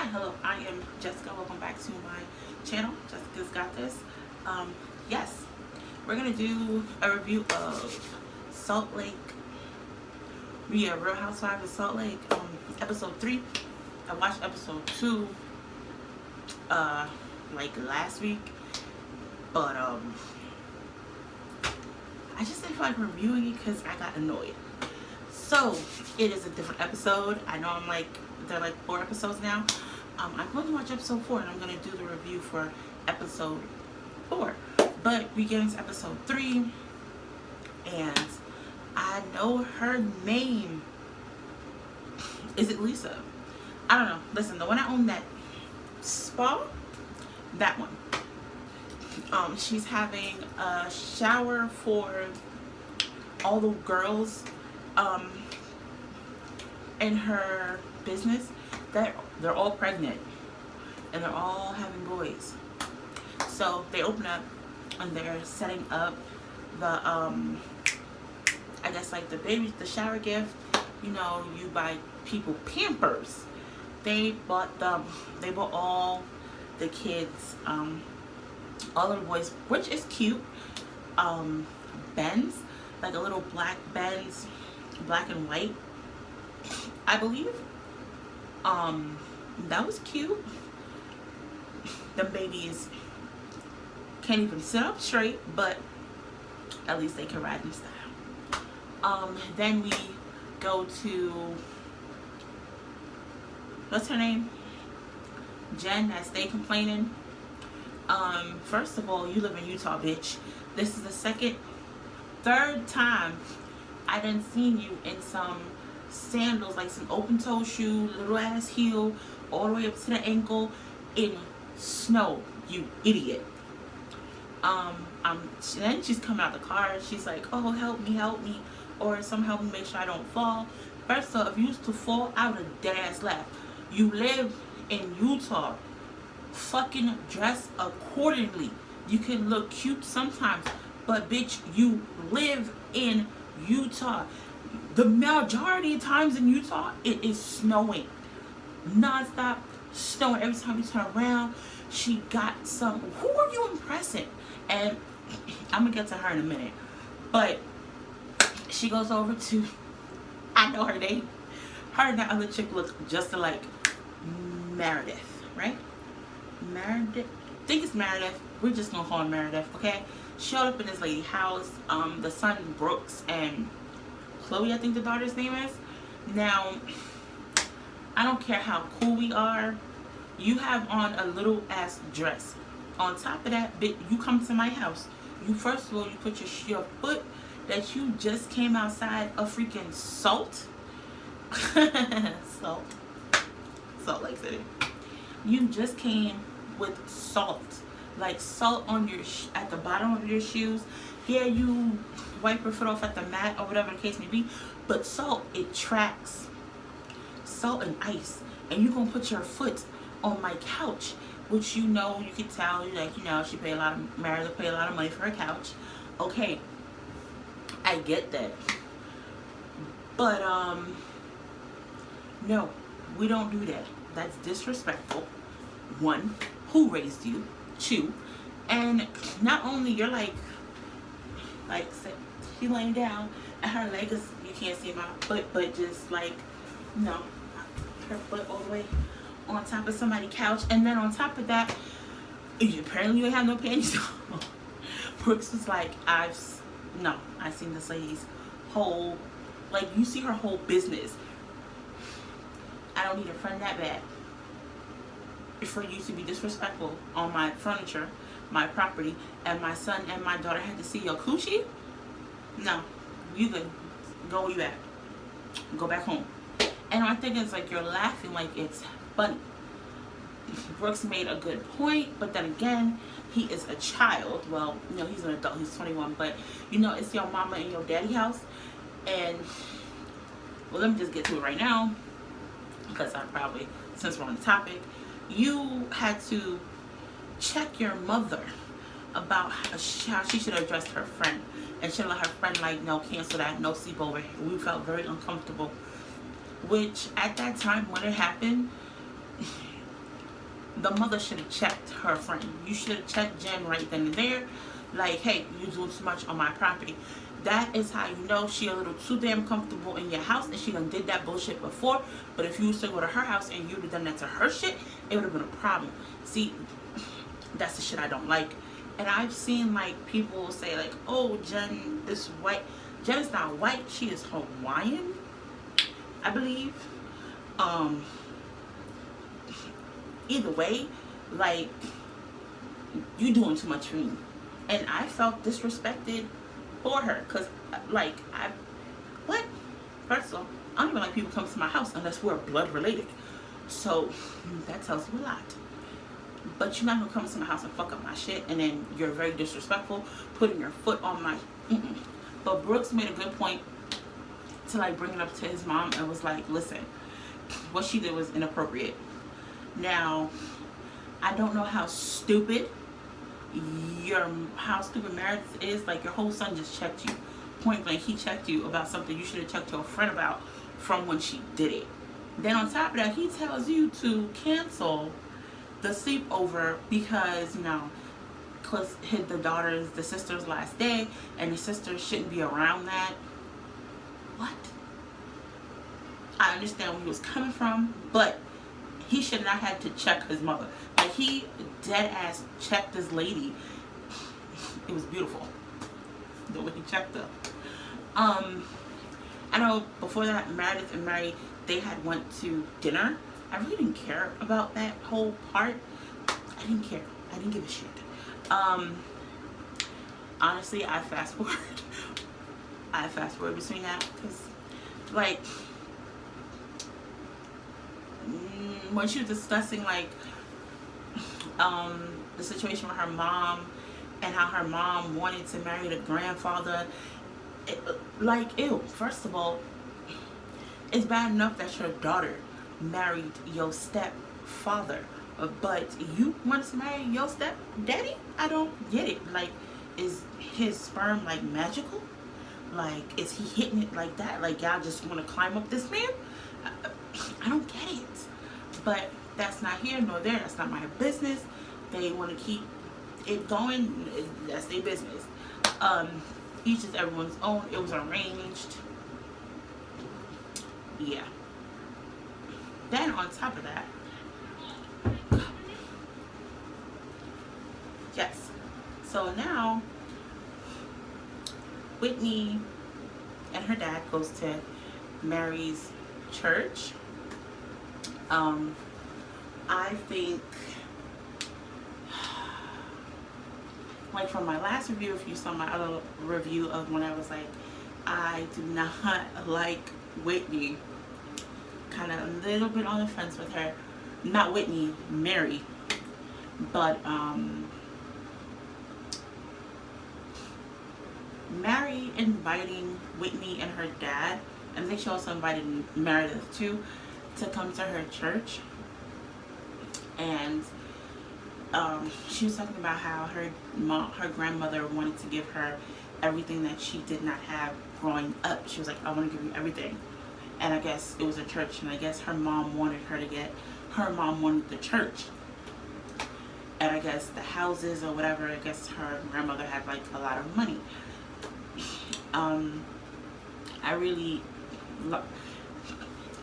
Hi, hello, I am Jessica. Welcome back to my channel. Jessica's Got This. Yes, we're gonna do a review of Salt Lake. Real Housewives of Salt Lake, episode 3. I watched episode 2, like last week, but I just didn't feel like reviewing it because I got annoyed. So it is a different episode. I know they're like 4 episodes now. I'm going to watch episode 4 and I'm going to do the review for episode 4. But we get into episode 3 and I know her name. Is it Lisa? I don't know. Listen, the one I own that spa, that one. She's having a shower for all the girls in her business that they're all pregnant and they're all having boys. So they open up and they're setting up the I guess like the shower gift. You know, you buy people Pampers. They bought all the kids, all of the boys, which is cute. Benz, like a little black Benz, black and white, I believe. That was cute. The babies can't even sit up straight, but at least they can ride in style. Then we go to, what's her name? Jen, that stay complaining. First of all, you live in Utah, bitch. This is the third time I done seen you in some sandals, like some open toe shoe, little ass heel, all the way up to the ankle in snow, you idiot. Then she's coming out the car. She's like, "Oh, help me," or "Some help me make sure I don't fall." First off, if you used to fall, I would have dead ass laughed. You live in Utah. Fucking dress accordingly. You can look cute sometimes, but bitch, you live in Utah. The majority of times in Utah, it is snowing. Non-stop snowing. Every time you turn around, she got some. Who are you impressing? And I'm gonna get to her in a minute. But she goes over to, I know her name. Her and that other chick look just like Meredith, right? Meredith, I think it's Meredith. We're just gonna call her Meredith, okay? Showed up in this lady's house. The son Brooks and Chloe, I think the daughter's name is. Now, I don't care how cool we are. You have on a little ass dress. On top of that, you come to my house. You first of all, you put your foot that you just came outside of freaking Salt Lake City. You just came with salt, like salt on your at the bottom of your shoes. Yeah, you wipe your foot off at the mat or whatever the case may be, but salt, it tracks. Salt and ice, and you're gonna put your foot on my couch, which you can tell, she paid Meredith paid a lot of money for her couch. Okay, I get that, but no, we don't do that. That's disrespectful. 1, who raised you? 2, and not only you're like she laying down and her leg is, you can't see my foot, but just like, her foot all the way on top of somebody's couch, and then on top of that, apparently you ain't have no panties on. Brooks was like, I've seen this lady's whole, like, you see her whole business. I don't need a friend that bad for you to be disrespectful on my furniture, my property, and my son and my daughter had to see your coochie. No, you could go where you at. Go back home. And I think it's like you're laughing like it's funny. Brooks made a good point, but then again, he is a child. Well, he's an adult. He's 21, but it's your mama and your daddy house. And well, let me just get to it right now, because since we're on the topic, you had to check your mother about how she should have addressed her friend, and she let her friend no, cancel that, no sleepover. We felt very uncomfortable, which at that time when it happened, the mother should have checked her friend. You should have checked Jen right then and there. Like, hey, you doing too much on my property. That is how you know she a little too damn comfortable in your house, and she done did that bullshit before. But if you used to go to her house and you'd have done that to her shit, it would have been a problem. See, that's the shit I don't like. And I've seen like people say like, oh, Jen is white. Jen is not white. She is Hawaiian, I believe. Either way, like, you doing too much for me. And I felt disrespected for her, because like, what? First of all, I don't even like people come to my house unless we're blood related. So that tells you a lot. But you're not gonna come to my house and fuck up my shit, and then you're very disrespectful, putting your foot on my But Brooks made a good point to like bring it up to his mom and was like, listen, what she did was inappropriate. Now, I don't know how stupid Meredith is. Like, your whole son just checked you point blank. He checked you about something you should have checked your friend about from when she did it. Then on top of that, he tells you to cancel the sleepover because, you know, because the sister's last day, and the sister shouldn't be around that. What? I understand where he was coming from, but he should not have to check his mother. Like, he dead ass checked this lady. It was beautiful the way he checked her. I know before that, Meredith and Mary, they had went to dinner. I really didn't care about that whole part. I didn't care. I didn't give a shit. Honestly, I fast forward. I fast forward between that because, like, when she was discussing like the situation with her mom and how her mom wanted to marry the grandfather, like, ew. First of all, it's bad enough that your daughter married your stepfather, but you wanted to marry your stepdaddy? I don't get it. Like, is his sperm like magical? Like, is he hitting it like that? Like, y'all just want to climb up this man? I don't get it. But that's not here nor there. That's not my business. They want to keep it going. That's their business. Each is everyone's own. It was arranged. Yeah. Then on top of that, yes. So now Whitney and her dad goes to Mary's church. I think, like, from my last review, if you saw my other review of when I was like, I do not like Whitney, kind of a little bit on the fence with her. Not Whitney, Mary. But Mary inviting Whitney and her dad, and I think she also invited Meredith too, to come to her church. And she was talking about how her grandmother wanted to give her everything that she did not have growing up. She was like, I want to give you everything. And I guess it was a church, and I guess her mom wanted the church. And I guess the houses or whatever, I guess her grandmother had like a lot of money.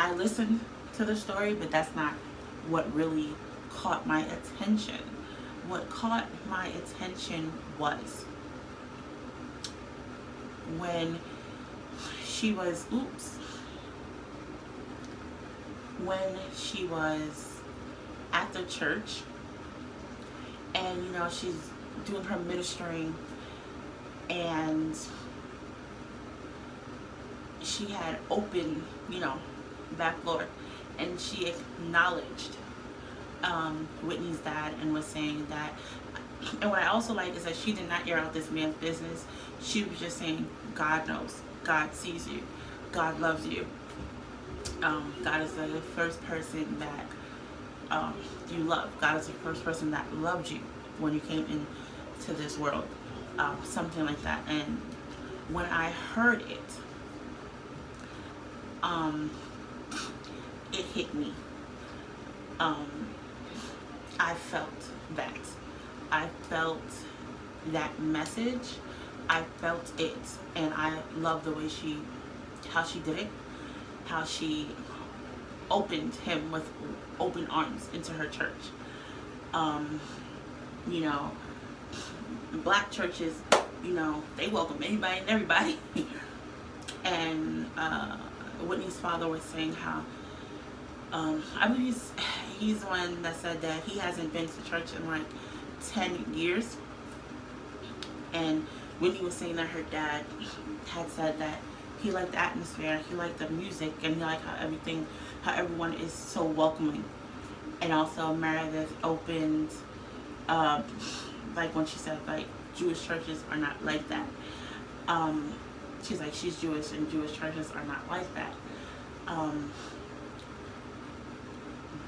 I listened to the story, but that's not what really caught my attention. What caught my attention was when she was at the church, and, you know, she's doing her ministering, and she had opened, you know, back door, and she acknowledged Whitney's dad and was saying that. And what I also like is that she did not air out this man's business. She was just saying, God knows, God sees you, God loves you. God is the first person that you love. God is the first person that loved you when you came into this world. Something like that. And when I heard it, it hit me. I felt that. I felt that message. I felt it, and I love the way how she did it, how she opened him with open arms into her church. Um, you know, black churches, they welcome anybody and everybody. And Whitney's father was saying how, I believe he's the one that said that he hasn't been to church in like 10 years. And Whitney was saying that her dad had said that he liked the atmosphere, he liked the music, and he liked how everyone is so welcoming. And also Meredith opened, like when she said like Jewish churches are not like that. She's like, she's Jewish and Jewish churches are not like that.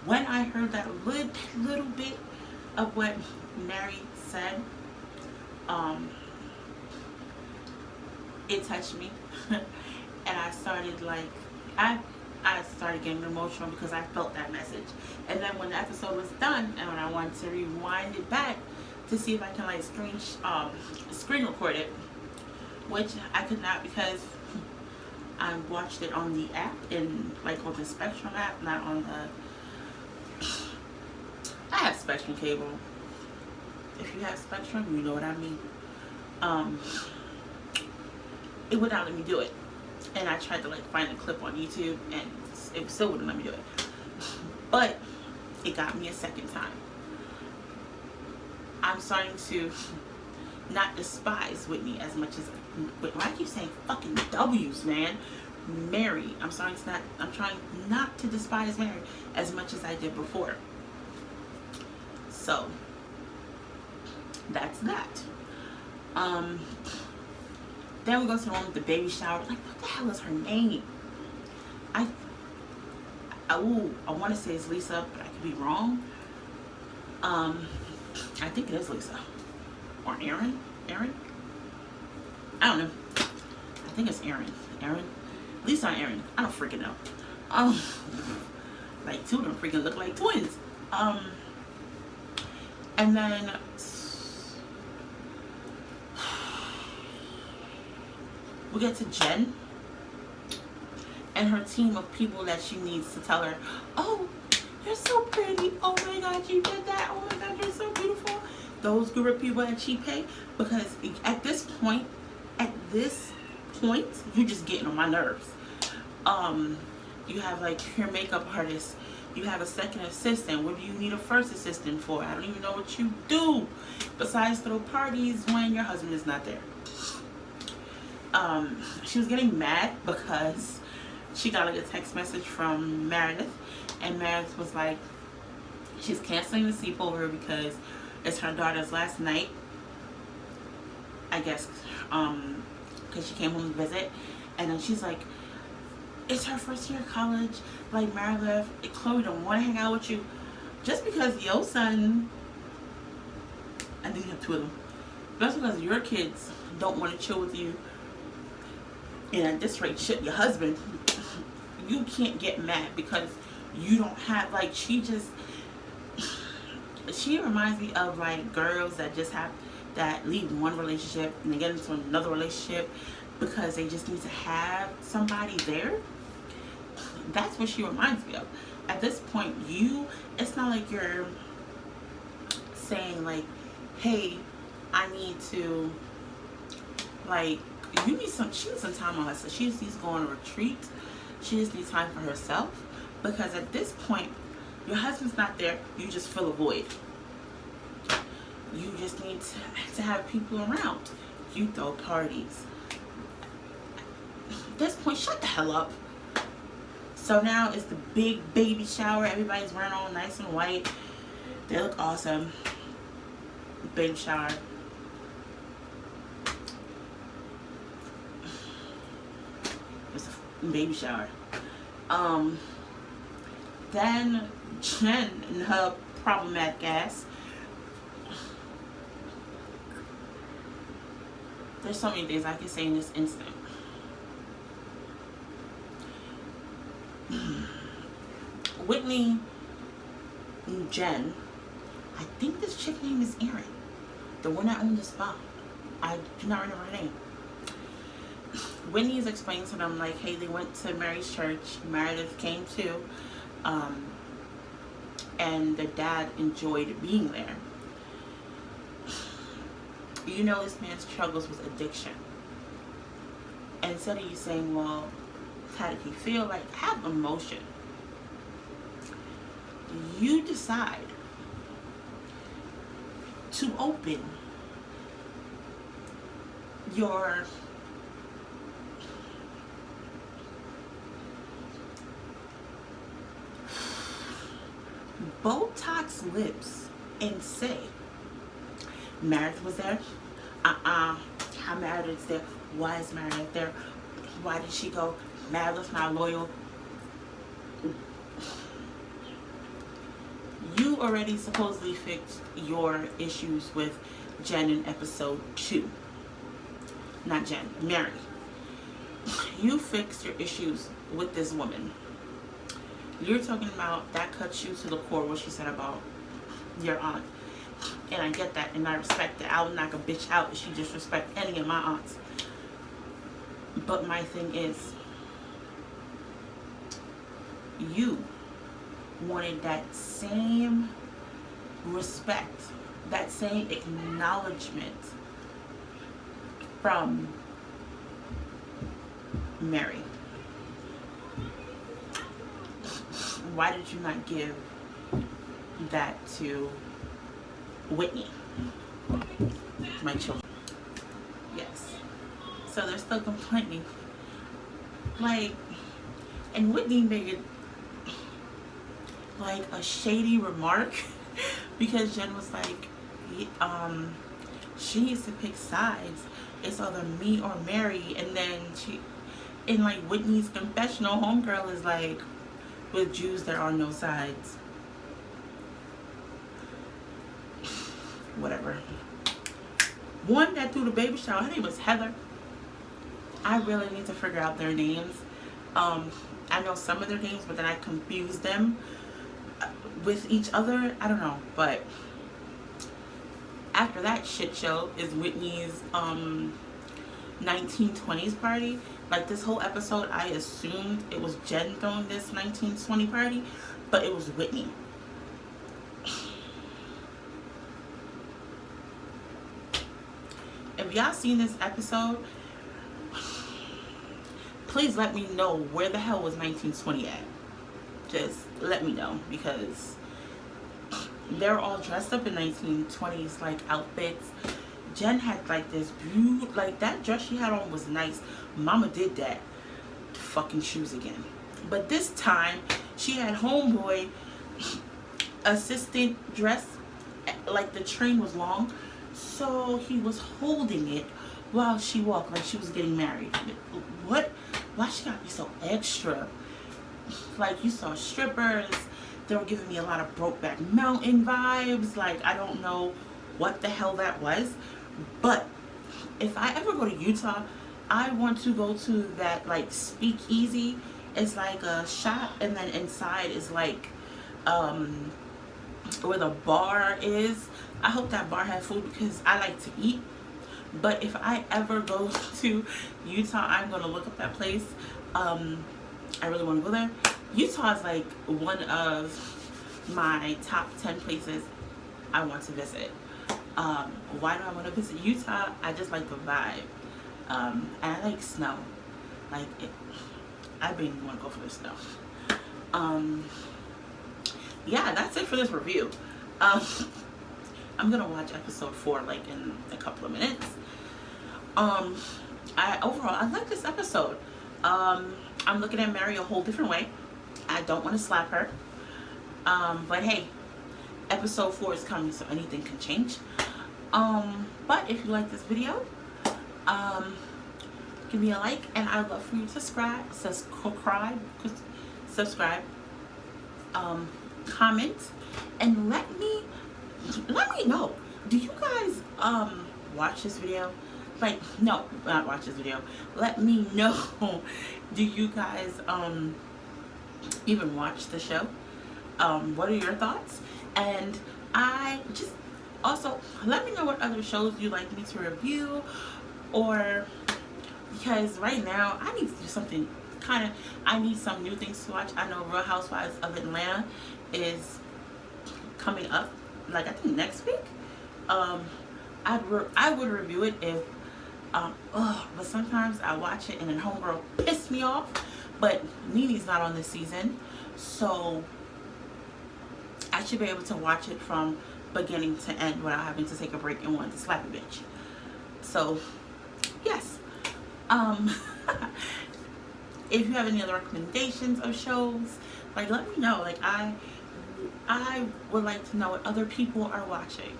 When I heard that little bit of what Mary said, it touched me. And I started like, I started getting emotional because I felt that message. And then when the episode was done, and when I wanted to rewind it back to see if I can like screen record it, which I could not because I watched it on the app, in like on the Spectrum app, not on the. I have Spectrum cable. If you have Spectrum, you know what I mean. It would not let me do it, and I tried to like find a clip on YouTube, and it still wouldn't let me do it. But it got me a second time. I'm starting to not despise Whitney as much as why I keep saying fucking W's, man. Mary. I'm trying not to despise Mary as much as I did before. So that's that. Then we go to the one with the baby shower. Like, what the hell is her name? I want to say it's Lisa, but I could be wrong. I think it is Lisa. Or Aaron? I don't know. I think it's Aaron. Lisa or Aaron. I don't freaking know. Like two of them freaking look like twins. And then we get to Jen and her team of people that she needs to tell her, oh, you're so pretty. Oh my God, you did that. Oh my God, you're so beautiful. Those group of people that she pay, because at this point, you're just getting on my nerves. You have like your makeup artist. You have a second assistant. What do you need a first assistant for? I don't even know what you do besides throw parties when your husband is not there. She was getting mad because she got like a text message from Meredith, and Meredith was like, she's canceling the sleepover because it's her daughter's last night, I guess, because she came home to visit. And then she's like, it's her first year of college. Like, Meredith, Chloe don't want to hang out with you just because your son, I think you have two of them, just because your kids don't want to chill with you, and at this rate shit your husband, you can't get mad because you don't have, like, she reminds me of like girls that leave one relationship and they get into another relationship because they just need to have somebody there. That's what she reminds me of. At this point, it's not like you're saying like, hey, I need to, like, she needs some time on herself. She just needs to go on a retreat. She just needs time for herself, because at this point, your husband's not there. You just fill a void. You just need to have people around. You throw parties. At this point, shut the hell up. So now it's the big baby shower. Everybody's wearing all nice and white. They look awesome. Baby shower. It's a baby shower. Then Jen and her problematic ass. There's so many things I can say in this instant. Whitney and Jen I think this chick name is Erin, the one that owned the spa. I do not remember her name. Whitney is explaining to them, like, hey, they went to Mary's church. Meredith came too. And the dad enjoyed being there. You know, this man struggles with addiction. And instead of you saying, well, how did he feel? Like, have emotion. You decide to open your Botox lips and say, Meredith was there? How Meredith's there? Why is Meredith there? Why did she go? Meredith's not loyal. You already supposedly fixed your issues with Jen in episode 2. Not Jen, Mary. You fixed your issues with this woman. You're talking about that cuts you to the core, what she said about your aunt. And I get that, and I respect it. I would knock a bitch out if she disrespect any of my aunts. But my thing is, you wanted that same respect, that same acknowledgement from Mary. Why did you not give that to Whitney? My children. Yes. So they're still complaining. Like, and Whitney made it like a shady remark because Jen was like, she needs to pick sides. It's either me or Mary. And then in like Whitney's confessional, homegirl is like, with Jews there are no sides. Whatever. One that threw the baby shower, her name was Heather. I really need to figure out their names. I know some of their names, but then I confuse them with each other. I don't know, but after that shit show is Whitney's 1920s party. Like, this whole episode, I assumed it was Jen throwing this 1920 party, but it was Whitney. If y'all seen this episode, please let me know where the hell was 1920 at. Just let me know, because they're all dressed up in 1920s like outfits. Jen had like this beautiful, like that dress she had on was nice. Mama did that. Fucking shoes again. But this time she had homeboy assistant dress, like the train was long, so he was holding it while she walked like she was getting married. What? Why she gotta be so extra? Like, you saw strippers. They were giving me a lot of Brokeback Mountain vibes. Like, I don't know what the hell that was. But if I ever go to Utah, I want to go to that like speakeasy. It's like a shop, and then inside is like where the bar is. I hope that bar had food because I like to eat. But if I ever go to Utah, I'm gonna look up that place. I really want to go there. Utah is like one of my top 10 places I want to visit. Why do I want to visit Utah? I just like the vibe. And I like snow. Like, I really want to go for the snow. Yeah, that's it for this review. I'm gonna watch episode 4 like in a couple of minutes. Overall, I like this episode. I'm looking at Mary a whole different way. I don't want to slap her. But hey, episode 4 is coming, so anything can change. But if you like this video, give me a like, and I'd love for you to subscribe, comment, and let me know. Do you guys watch this video? Like, no, not watch this video. Let me know. Do you guys even watch the show? What are your thoughts? And I just also let me know what other shows you'd like me to review, or because right now I need to do something kind of, I need some new things to watch. I know Real Housewives of Atlanta is coming up, like I think next week. I would review it if but sometimes I watch it and then homegirl piss me off. But Nene's not on this season, so I should be able to watch it from beginning to end without having to take a break and want to slap a bitch. So yes. If you have any other recommendations of shows, like let me know. Like I would like to know what other people are watching.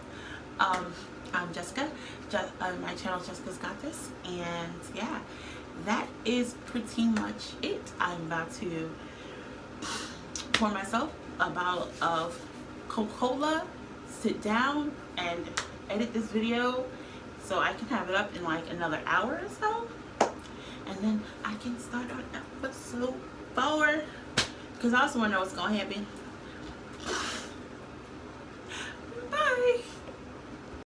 I'm Jessica. My channel is Jessica's Got This, and yeah, that is pretty much it. I'm about to pour myself a bottle of Coca-Cola, sit down, and edit this video so I can have it up in like another hour or so, and then I can start on episode 4, because I also want to know what's gonna happen